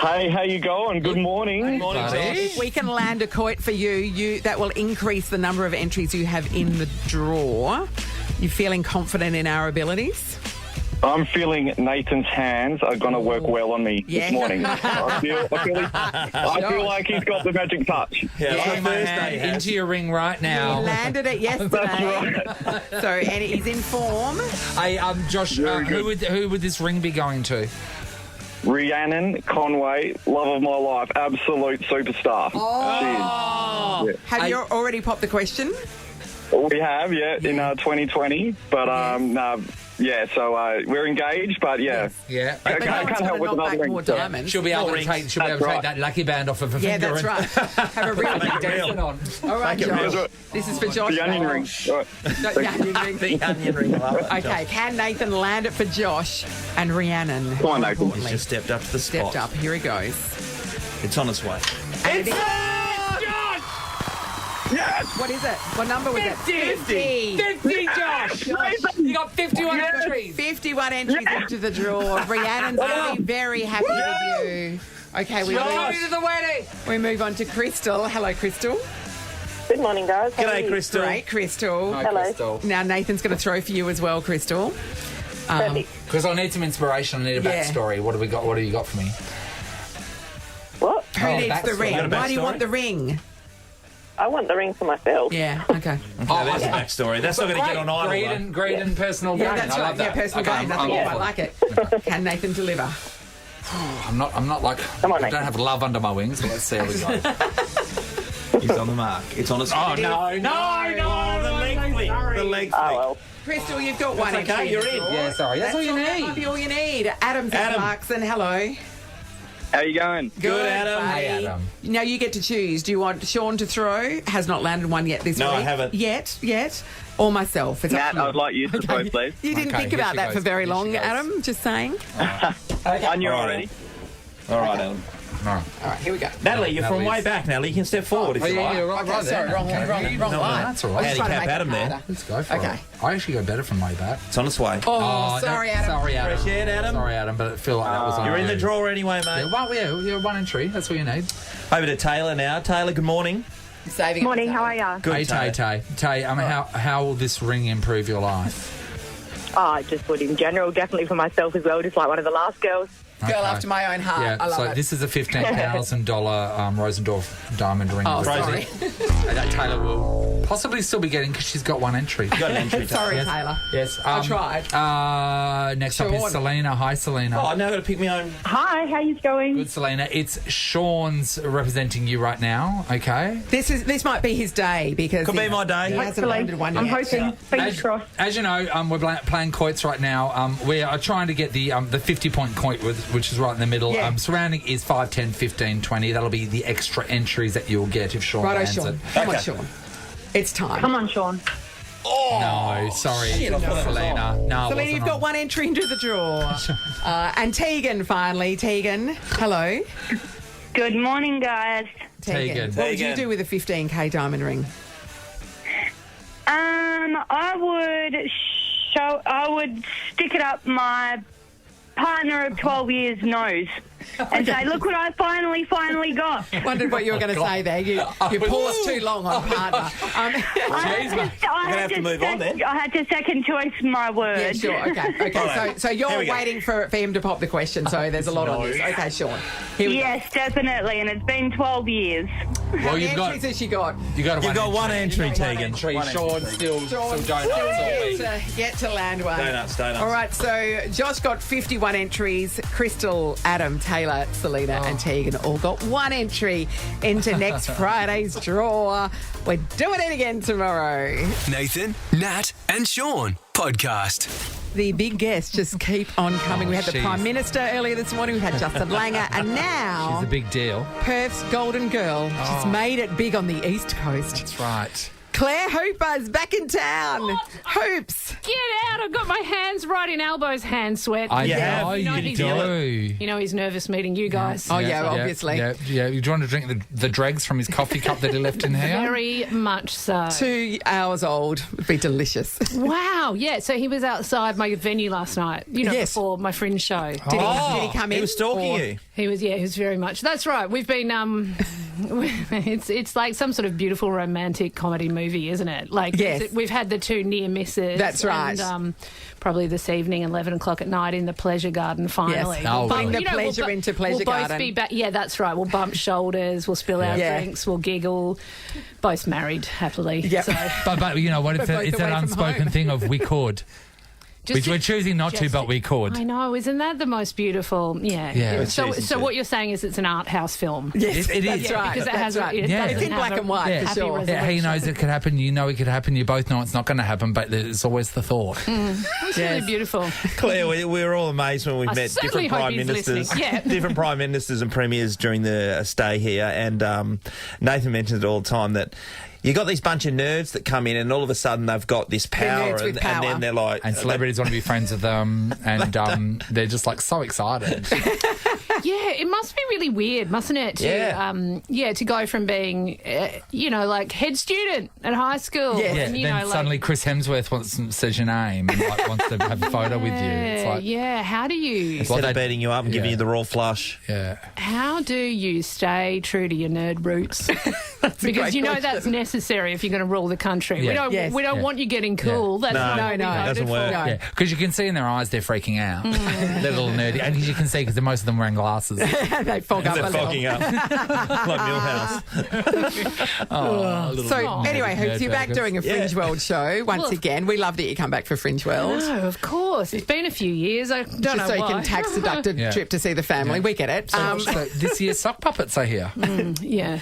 Hey, how you going? Good morning. Good morning, Buddy. Josh. We can land a quoit for you. That will increase the number of entries you have in the draw. You feeling confident in our abilities? I'm feeling Nathan's hands are going to work well on me Yeah. this morning. I feel like he's got the magic touch. Yeah, Put like my Thursday hand has. into your ring right He now. landed it yesterday. So, and he's in form. Hey, Josh, Very good. who would this ring be going to? Rhiannon Conway, love of my life, absolute superstar. Oh. Have you already popped the question? We have, in 2020, but so we're engaged, but yeah. Yeah. I But no can't one's help gonna with knock another back ring. more diamonds. She'll be able to rings. take. She'll be able to take that lucky band off of her Yeah, finger. that's right. Have a real big dancing on. All right, Make it real. Josh. This is for Josh. The onion ring. No, the onion ring. The onion ring. Love it, Okay, can Nathan land it for Josh and Rhiannon? Come on, Nathan. He's just stepped up to the spot. Stepped up. Here he goes. It's on its way. And it is- Yes! What is it? What number was it? 50. 50, Josh. You got 51 entries. 51 entries into the draw. Rhiannon's going to be very happy with you. Okay, we Welcome to the wedding. move on to Crystal. Hello, Crystal. Good morning, guys. How are G'day, you? Crystal. Great, Crystal. Hello. Crystal. Now, Nathan's going to throw for you as well, Crystal. Perfect. Because I need some inspiration. I need a Yeah. backstory. What do we got? What do you got for me? What? Who needs the backstory. ring? Got a Why do you backstory? want the ring? I want the ring for myself. Yeah, okay. Oh, there's a backstory. That's not going to get on Idol. Great and personal gain. Yeah, that's I right. love that. Yeah, personal Okay, gain. I'm Nothing all quite for like it. Can Nathan deliver? I'm not like. Come on, I don't Nathan. have love under my wings. But let's see how we go. He's on the mark. It's on its way. Oh no! The leg flick. The leg Oh, flick. well. Crystal, you've got one okay, entry. you're in. Yeah, sorry. That's all you That need. might be all you need. Adam's at Adam. Clarkson. Hello. How you going? Good, Adam. buddy. Hey, Adam. Now you get to choose. Do you want Sean to throw? Has not landed one yet this No, week. I haven't. Yet. Or myself. It's up Nat, to you. I would like you to throw, please. You didn't Okay, think here about she that goes. for very Here she long, goes. Adam. Just saying. I knew All right, already. All right, Adam. All right. All right, here we go. Natalie, you're from Natalie's- way back, Natalie. You can step forward if you like. right, Okay, sorry, wrong one. No, That's all right. I was trying to Handicap make it Adam there. harder. Let's go for Okay. it. I actually go better from way back. It's on its way. Oh, sorry, Adam. Sorry, Adam. Fresh air, Adam. Sorry, Adam, but I feel like that was on You're in you. the draw anyway, Yeah, mate. well, you're one entry. That's what you need. Over to Taylor now. Taylor, good morning. Saving it Morning, for how Taylor. are you? Good, Hey, Tay, Taylor. Tay. How will this ring improve your life? Oh, I just would in general, definitely for myself as well, just like one of the last girls. Girl Okay. after my own heart. Yeah, I love so it. this is a $15,000 Rosendorf diamond ring. Oh, Rosie. sorry. That Taylor will possibly still be getting because she's got one entry. You got an entry, Taylor. Sorry, Yes. Taylor. Yes. I tried. Next up Sean. is Selena. Hi, Selena. Oh, now I've got to pick my own. Hi, how you going? Good, Selena. It's Sean's representing you right now. Okay. This might be his day because Could be my day. He hasn't landed one yet. I'm hoping. Fingers crossed. As you know, we're playing quoits right now. We are trying to get the 50-point quoit, which is right in the middle. Yeah. Surrounding is 5, 10, 15, 20. That'll be the extra entries that you'll get if Sean Righto, lands Sean. it. Come on, Okay. Sean. It's time. Come on, Sean. No, sorry, Selena. No, it Selena, wasn't you've got on. one entry into the draw. And Tegan, finally. Tegan, hello. Good morning, guys. Tegan. What would you Tegan. do with a 15K diamond ring? I would stick it up my partner of 12 years' nose. and say, look what I finally got. Wondered what you were going to say there. You paused too long on partner. I had to second choice my word. Yeah, sure. Okay. So you're waiting for him to pop the question. So there's a lot on this. Okay, Sean. Yes, definitely, and it's been 12 years. How many entries has she got? You've got one entry, Tegan. Sean still donuts. Yet to land one. Donuts. All right, so Josh got 51 entries. Crystal, Adam, Taylor, Selena and Tegan all got one entry into next Friday's draw. We're doing it again tomorrow. Nathan, Nat, and Sean podcast. The big guests just keep on coming. We had the Prime Minister earlier this morning. We had Justin Langer, and now she's a big deal. Perth's golden girl. She's made it big on the East Coast. That's right. Claire Hooper's back in town. What? Hoops. Get out. I've got my hands right in Albo's hand sweat. I know you do. You know he's nervous meeting you guys. Obviously. Yeah. Do you want to drink the dregs from his coffee cup that he left in here? Very much so. 2 hours old would be delicious. Wow, yeah. So he was outside my venue last night, before my fringe show. Did he come in? He was stalking you. He was very much. That's right. We've been, it's like some sort of beautiful romantic comedy movie, isn't it? Like, yes. We've had the 2 near misses. That's right. And, probably this evening, 11 o'clock at night in the Pleasure Garden finally. Yes. Bring the pleasure into Pleasure Garden. We'll both be back. Yeah, that's right. We'll bump shoulders, we'll spill our drinks, we'll giggle. Both married, happily. Yep. So. But you know what? It's that unspoken thing of we could. We're choosing not to, but we could. I know, isn't that the most beautiful? Yeah. So what you're saying is it's an art house film. Yes, it is. That's right. Because it has. It's in black and white, for sure. He knows it could happen. You know it could happen. You both know it's not going to happen, but it's always the thought. It's really beautiful. Claire, we were all amazed when we met different prime ministers, different prime ministers and premiers during the stay here, and Nathan mentions it all the time that. You got these bunch of nerds that come in, and all of a sudden they've got this power, and then they're like, and celebrities want to be friends with them, and they're just like so excited. Yeah, it must be really weird, mustn't it? To go from being, like head student at high school, and then suddenly Chris Hemsworth says your name and wants to have a photo with you. It's like, how do you instead of beating you up and giving you the raw flush? Yeah. How do you stay true to your nerd roots? Because that's necessary if you're going to rule the country. Yeah. We don't want you getting cool. That's not it doesn't work. Yeah, because you can see in their eyes they're freaking out. They're a little nerdy, and you can see because most of them wearing glasses. They fog up a little. Fogging up like Millhouse. Anyway, Hoops, you're back doing a Fringe World show once again. We love that you come back for Fringe World. No, of course. It's been a few years. I don't know so you why. can tax deduct a trip to see the family. We get it. So this year's sock puppets are here. That's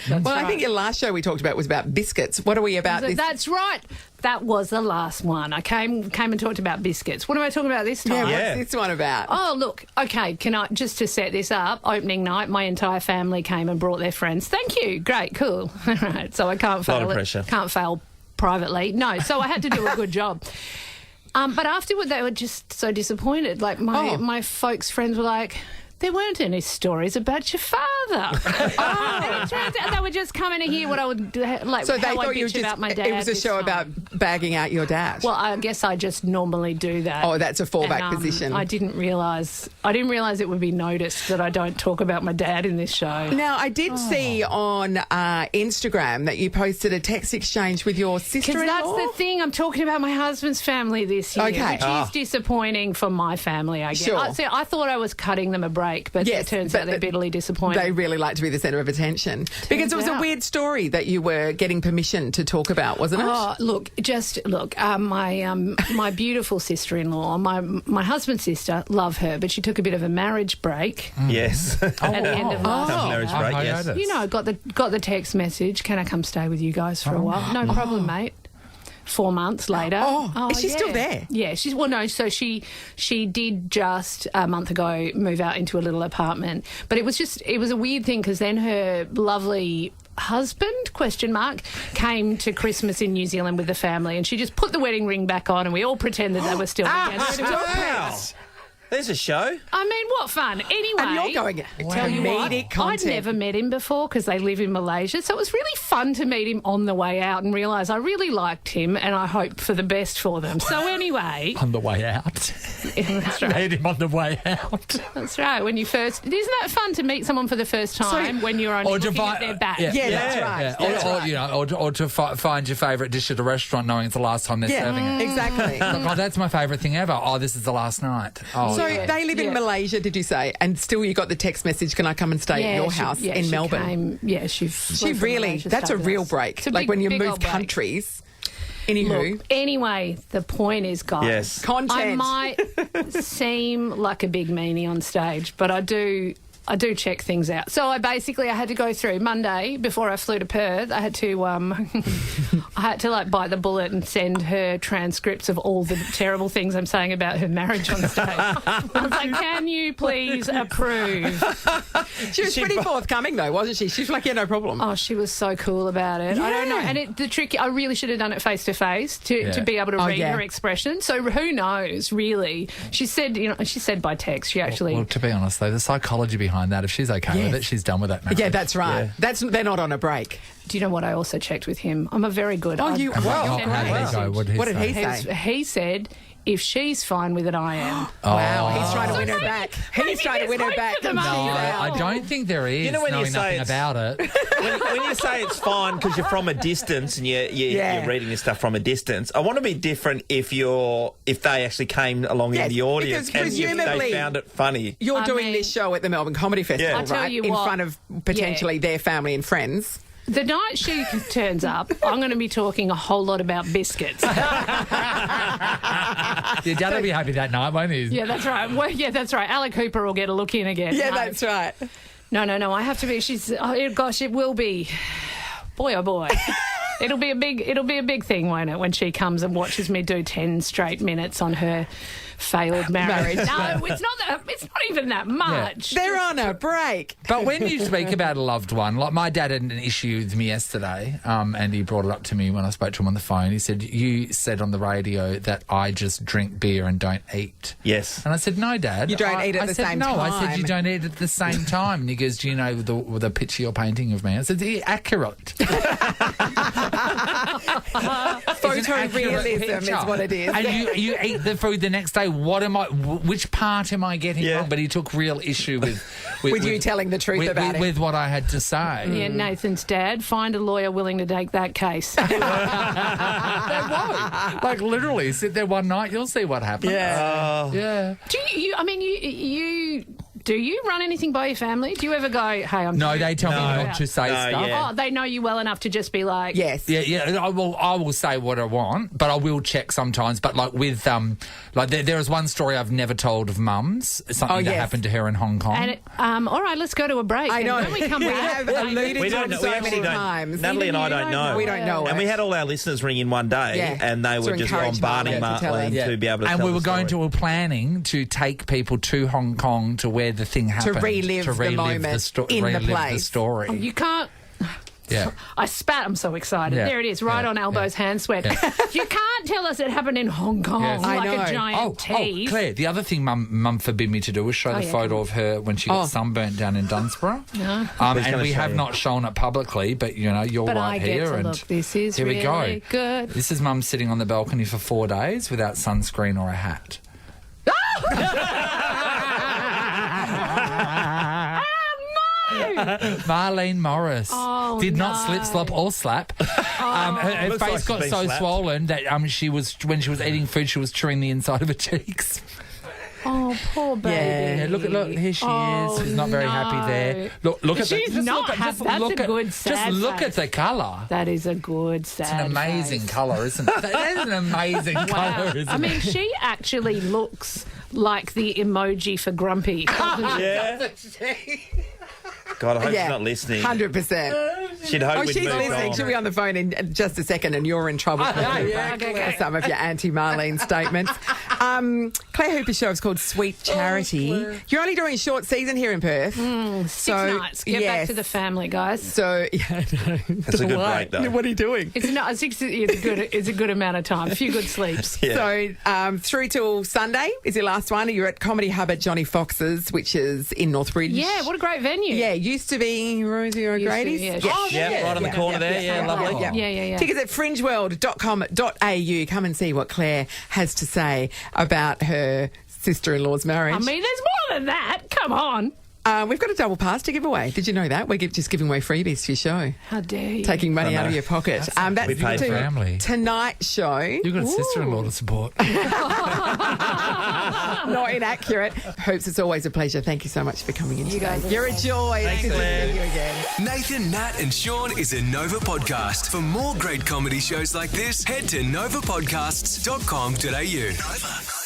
well, right. I think your last show we talked about was about biscuits. What are we about? That's right. That was the last one. I came and talked about biscuits. What am I talking about this time? What's this one about? Oh, look. Okay, can I just to set this up? Opening night, my entire family came and brought their friends. Thank you. Great, cool. All right, so I can't fail. A lot of pressure. Can't fail privately. No, so I had to do a good job. But afterward, they were just so disappointed. Like my folks' friends were like, there weren't any stories about your father. And it turns out they were just coming to hear what I would like. So they how thought I you bitch about my dad. It was a show about bagging out your dad. Well, I guess I just normally do that. Oh, that's a fallback position. I didn't realise it would be noticed that I don't talk about my dad in this show. Now, I did see on Instagram that you posted a text exchange with your sister-in-law. Because that's the thing. I'm talking about my husband's family this year, which is disappointing for my family, I guess. Sure. I thought I was cutting them a break. But it turns out they're bitterly disappointed. They really like to be the centre of attention. Because it was a weird story that you were getting permission to talk about, wasn't it? Oh, look. My beautiful sister-in-law, my husband's sister, love her, but she took a bit of a marriage break. Yes. At the end of last year. Marriage break, yes. You know, got the text message, can I come stay with you guys for a while? No problem, mate. 4 months later. Is she still there? Yeah, so she did just a month ago move out into a little apartment. But it was a weird thing because then her lovely husband, came to Christmas in New Zealand with the family and she just put the wedding ring back on and we all pretended they were still together. There's a show. I mean, what fun. Anyway. And you're going, tell you what, comedic content. I'd never met him before because they live in Malaysia. So it was really fun to meet him on the way out and realise I really liked him and I hope for the best for them. So anyway. On the way out. That's right. Made him on the way out. That's right. When you first... Isn't that fun to meet someone for the first time when you're only looking at their back? Yeah, that's right. Yeah. That's or, right. You know, or to find your favourite dish at a restaurant knowing it's the last time they're serving it. Exactly. Oh, that's my favourite thing ever. Oh, this is the last night. Oh, So they live in Malaysia, did you say? And still you got the text message, can I come and stay at your house in Melbourne? She really, that's a real break. It's a like big, when you big move old break. countries. Anywho. Look, anyway, the point is, guys, Yes. Content. I might seem like a big meanie on stage, but I do check things out. So I had to go through Monday before I flew to Perth. I had to like bite the bullet and send her transcripts of all the terrible things I'm saying about her marriage on stage. I was like, can you please approve? She was pretty forthcoming though, wasn't she? She's like, yeah, no problem. Oh, she was so cool about it. I don't know. And the trick, I really should have done it face to face to be able to read her expression. So who knows, really? She said by text. She actually. Well, to be honest though, the psychology behind that, if she's okay with it, she's done with that marriage. Yeah, that's right. Yeah. They're not on a break. Do you know what I also checked with him? I'm a very good... Oh, you... Wow. How did he go? What did he say? He said, if she's fine with it, I am. Wow, he's trying to win her back. He's trying to win her back. No, I don't think there is. You know when you say nothing about it. when you say it's fine because you're from a distance and you're reading this stuff from a distance, I want to be different if they actually came along in the audience and if they found it funny. You're doing this show at the Melbourne Comedy Festival, right? In front of potentially their family and friends. The night she turns up, I'm going to be talking a whole lot about biscuits. Your dad will be happy that night, won't he? Yeah, that's right. Well, yeah, that's right. Alec Cooper will get a look in again. Yeah, that's right. No. I have to be. It will be. Boy, oh boy. It'll be a big thing, won't it, when she comes and watches me do 10 straight minutes on her failed marriage. No, it's not even that much. Yeah. They're on a break. But when you speak about a loved one, like my dad had an issue with me yesterday, and he brought it up to me when I spoke to him on the phone. He said, you said on the radio that I just drink beer and don't eat. Yes. And I said, no, Dad. You don't eat at the same time. I said, you don't eat at the same time. And he goes, do you know the picture you're painting of me? I said, accurate. Photorealism is what it is. And you eat the food the next day. Which part am I getting wrong? But he took real issue with you telling the truth about it. With what I had to say. Yeah, Nathan's dad, find a lawyer willing to take that case. They won't. Like literally, sit there one night, you'll see what happens. Yeah. Yeah. Do you run anything by your family? Do you ever go, hey, I'm... No, they tell me not to say stuff. Yeah. Oh, they know you well enough to just be like... Yes. Yeah. I will say what I want, but I will check sometimes. But like with... there is one story I've never told of Mum's, something that happened to her in Hong Kong. And all right, let's go to a break. I know. And when we come back... have alluded We to don't it know. so We actually many don't. times. Natalie and I don't know. We don't know. And we had all our listeners ring in one day, and they were just bombarding Marlene to be able to and tell we were the story. planning to take people to Hong Kong to where the thing happened. To relive the moment in the place. The story. Oh, you can't... Yeah. I spat. I'm so excited. Yeah. There it is, right on Albo's hand sweat. Yeah. You can't tell us it happened in Hong Kong like a giant tease. Oh, Claire, the other thing Mum forbid me to do was show the photo of her when she got sunburnt down in Dunsborough. No. And we have not shown it publicly, but, you're right here. And look, this is here really we go. Good. This is Mum sitting on the balcony for 4 days without sunscreen or a hat. Marlene Morris did not slip, slop, or slap. Her face got so swollen that when she was eating food, she was chewing the inside of her cheeks. Oh, poor baby. Yeah, look, here she is. She's not very happy there. Look at She's not happy. That's a good sad Just look at the colour. That is a good sad It's an amazing face. colour, isn't it? That is an amazing colour, isn't it? I mean, she actually looks like the emoji for grumpy. Yeah. God, I hope she's not listening. 100%. She'd hope we'd she's move listening. on. She'll be on the phone in just a second and you're in trouble for some of your anti-Marlene statements. Claire Hooper's show is called Sweet Charity. You're only doing a short season here in Perth. 6 nights. Get back to the family, guys. So, That's a good break, though. What are you doing? It's a good amount of time. A few good sleeps. So, through till Sunday is your last one. You're at Comedy Hub at Johnny Fox's, which is in Northbridge. Yeah, what a great venue. Yeah, used to be Rosie O'Grady's. Right on the corner there. Yeah, lovely. Yeah. Tickets at fringeworld.com.au. Come and see what Claire has to say about her sister-in-law's marriage. I mean, there's more than that. Come on. We've got a double pass to give away. Did you know that? We're just giving away freebies for your show. How dare you? Taking money out of your pocket. That's we paid family. Tonight's show. You've got a sister-in-law to support. Not inaccurate. Hopes it's always a pleasure. Thank you so much for coming in today. You're a joy. Thanks, Good to Claire. see you again. Nathan, Nat and Sean is a Nova podcast. For more great comedy shows like this, head to novapodcasts.com.au. Nova.